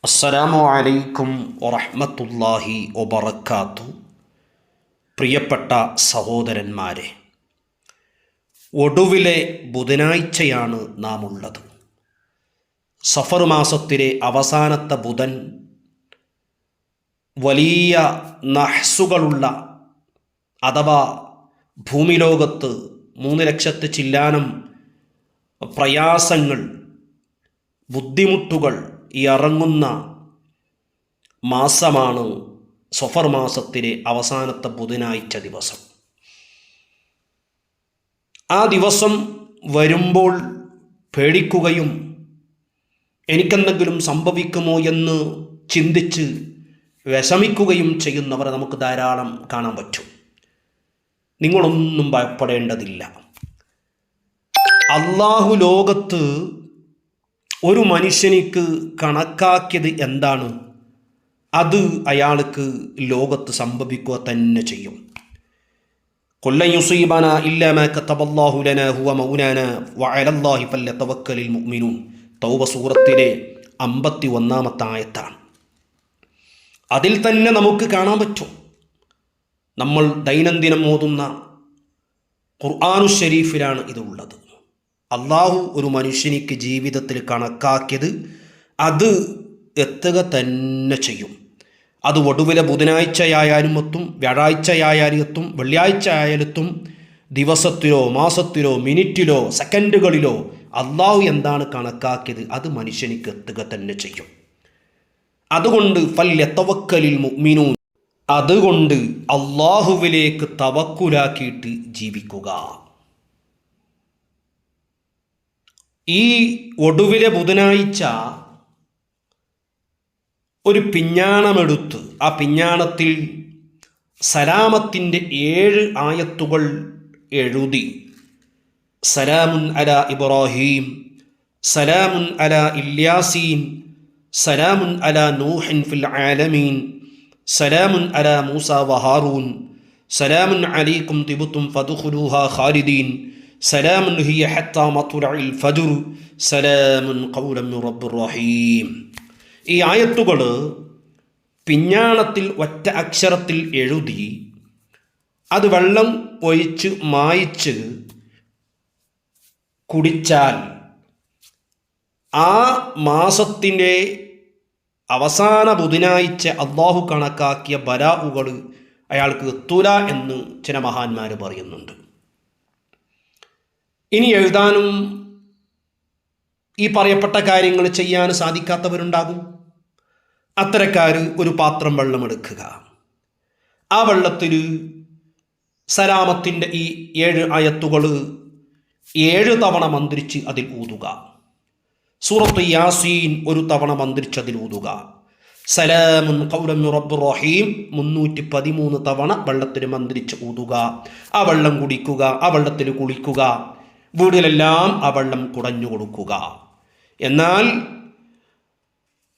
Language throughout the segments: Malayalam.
അസ്സലാമു അലൈക്കും വറഹ്മത്തുള്ളാഹി വബറകാത്തു. പ്രിയപ്പെട്ട സഹോദരന്മാരെ, ഒടുവിലെ ബുധനാഴ്ചയാണ് നാം ഉള്ളത്. സഫർ മാസത്തിലെ അവസാനത്തെ ബുധൻ വലിയ നഹ്സുകളുള്ള അഥവാ ഭൂമിലോകത്ത് 3 ലക്ഷത്ത് ചില്ലാനം പ്രയാസങ്ങൾ, ബുദ്ധിമുട്ടുകൾ ഇറങ്ങുന്ന മാസമാണ് സഫർ മാസത്തിലെ അവസാനത്തെ ബുധനാഴ്ച ദിവസം. ആ ദിവസം വരുമ്പോൾ പേടിക്കുകയും എനിക്കെന്തെങ്കിലും സംഭവിക്കുമോ എന്ന് ചിന്തിച്ച് വിഷമിക്കുകയും ചെയ്യുന്നവരെ നമുക്ക് ധാരാളം കാണാൻ പറ്റും. നിങ്ങളൊന്നും ഭയപ്പെടേണ്ടതില്ല. അള്ളാഹു ലോകത്ത് ഒരു മനുഷ്യനിക്ക് കണക്കാക്കിയത് എന്താണ്, അത് അയാൾക്ക് ലോകത്ത് സംഭവിക്കുക തന്നെ ചെയ്യും. ഖുല്ലൻ യുസീബനാ ഇല്ലാ മാ കതബല്ലാഹു ലനാ ഹുവ മൗലാനാ വഅലല്ലാഹി ഫല്യതവക്കലിൽ മുഅ്മിനൂൻ. തൗബ സൂറത്തിലെ 51-ാമത്തെ ആയത്താണ്. അതിൽ തന്നെ നമുക്ക് കാണാൻ പറ്റും, നമ്മൾ ദൈനംദിനം ഓതുന്ന ഖുർആനു ശരീഫിലാണ് ഇതുള്ളത്. അള്ളാഹു ഒരു മനുഷ്യനിക്ക് ജീവിതത്തിൽ കണക്കാക്കിയത് അത് എത്തുക തന്നെ ചെയ്യും. അത് ഒടുവിലെ ബുധനാഴ്ചയായാലും എത്തും, വ്യാഴാഴ്ചയായാലും എത്തും, വെള്ളിയാഴ്ച ആയാലും എത്തും. ദിവസത്തിലോ മാസത്തിലോ മിനിറ്റിലോ സെക്കൻഡുകളിലോ അള്ളാഹു എന്താണ് കണക്കാക്കിയത് അത് മനുഷ്യനിക്ക് എത്തുക തന്നെ ചെയ്യും. അതുകൊണ്ട് ഫല്യതവക്കലിൽ മുഅ്മിനൂൻ, അതുകൊണ്ട് അള്ളാഹുവിലേക്ക് തവക്കുലാക്കിയിട്ട് ജീവിക്കുക. ഈ ഒടുവിലെ ബുധനാഴ്ച ഒരു പിഞ്ഞാണമെടുത്ത് ആ പിഞ്ഞാണത്തിൽ സലാമത്തിൻ്റെ 7 ആയത്തുകൾ എഴുതി, സലാമുൻ അലാ ഇബ്രാഹീം, സലാമുൻ അലാ ഇല്യാസീൻ, സലാമുൻ അലാ നൂഹിൻ ഫിൽ ആലമീൻ, സലാമുൻ അലാ മൂസ വഹാറൂൻ, സലാമുൻ അലൈക്കും തിബ്തും ഫദ്ഖുലൂഹാ ഖാലിദീൻ, സലാമുൻ ഹിയ ഹത്താ മത്ലഇൽ ഫജ്ർ, സലാമുൻ ഖൗലൻ മിർ റബ്ബിർ റഹീം. ഈ ആയത്തുകൾ പിഞ്ഞാണത്തിൽ ഒറ്റ അക്ഷരത്തിൽ എഴുതി അത് വെള്ളം ഒഴിച്ച് മായിച്ച് കുടിച്ചാൽ ആ മാസത്തിൻ്റെ അവസാന ബുധനാഴ്ച അള്ളാഹു കണക്കാക്കിയ ബലാഉകൾ അയാൾക്ക് എത്തൂല എന്ന് ചില മഹാന്മാർ പറയുന്നുണ്ട്. ഇനി എഴുതാനും ഈ പറയപ്പെട്ട കാര്യങ്ങൾ ചെയ്യാൻ സാധിക്കാത്തവരുണ്ടാകും. അത്തരക്കാർ ഒരു പാത്രം വെള്ളമെടുക്കുക, ആ വെള്ളത്തിൽ സലാമത്തിൻ്റെ ഈ 7 ആയത്തുകൾ 7 തവണ മന്ത്രിച്ച് അതിൽ ഊതുക. സൂറത്ത് യാസീൻ 1 തവണ മന്ത്രിച്ച് അതിൽ ഊതുക. സലാമുൻ ഖൗലൻ മിർ റബ്ബിർ റഹീം 313 തവണ വെള്ളത്തിൽ മന്ത്രിച്ച് ഊതുക. ആ വെള്ളം കുടിക്കുക, ആ വെള്ളത്തിൽ കുളിക്കുക, വീടിലെല്ലാം ആ വെള്ളം കുടഞ്ഞു കൊടുക്കുക. എന്നാൽ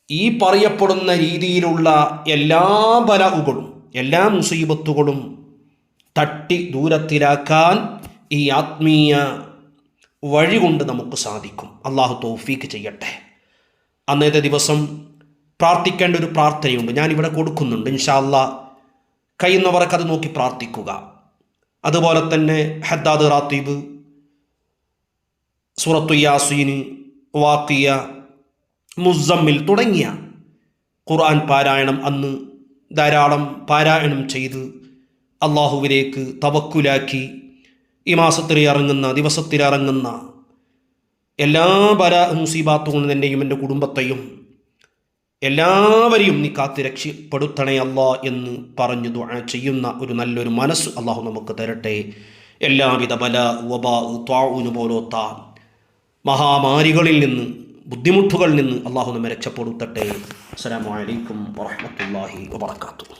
ഈ പറയപ്പെടുന്ന രീതിയിലുള്ള എല്ലാ ബലാഉകളും എല്ലാ മുസീബത്തുകളും തട്ടി ദൂരത്തിലാക്കാൻ ഈ ആത്മീയ വഴി കൊണ്ട് നമുക്ക് സാധിക്കും. അള്ളാഹു തൗഫീക്ക് ചെയ്യട്ടെ. അന്നത്തെ ദിവസം പ്രാർത്ഥിക്കേണ്ട ഒരു പ്രാർത്ഥനയുണ്ട്, ഞാനിവിടെ കൊടുക്കുന്നുണ്ട്. ഇൻഷാ അല്ലാഹ് കഴിയുന്നവർക്ക് അത് നോക്കി പ്രാർത്ഥിക്കുക. അതുപോലെ തന്നെ ഹദ്ദാദ് റാത്തീബ്, സൂറത്തു യാസീൻ, വാഖിയ, മുസമ്മിൽ തുടങ്ങിയ ഖുർആൻ പാരായണം അന്ന് ധാരാളം പാരായണം ചെയ്ത് അള്ളാഹുവിലേക്ക് തവക്കുലാക്കി ഈ മാസത്തിൽ ഇറങ്ങുന്ന ദിവസത്തിൽ ഇറങ്ങുന്ന എല്ലാ ബലാ മുസീബാത്തുകളും എന്നെയും എൻ്റെ കുടുംബത്തെയും എല്ലാവരെയും നീ കാത്ത് രക്ഷപ്പെടുത്തണേ അല്ലാ എന്ന് പറഞ്ഞു ദുആ ചെയ്യുന്ന ഒരു നല്ലൊരു മനസ്സ് അള്ളാഹു നമുക്ക് തരട്ടെ. എല്ലാവിധ ബലാ വബാ ത്വാഊന് പോലത്ത മഹാമാരികളിൽ നിന്ന്, ബുദ്ധിമുട്ടുകളിൽ നിന്ന് അള്ളാഹു നമ്മെ രക്ഷപ്പെടുത്തട്ടെ. അസ്സലാമു അലൈക്കും വറഹ്മത്തുള്ളാഹി വബറകാതുഹു.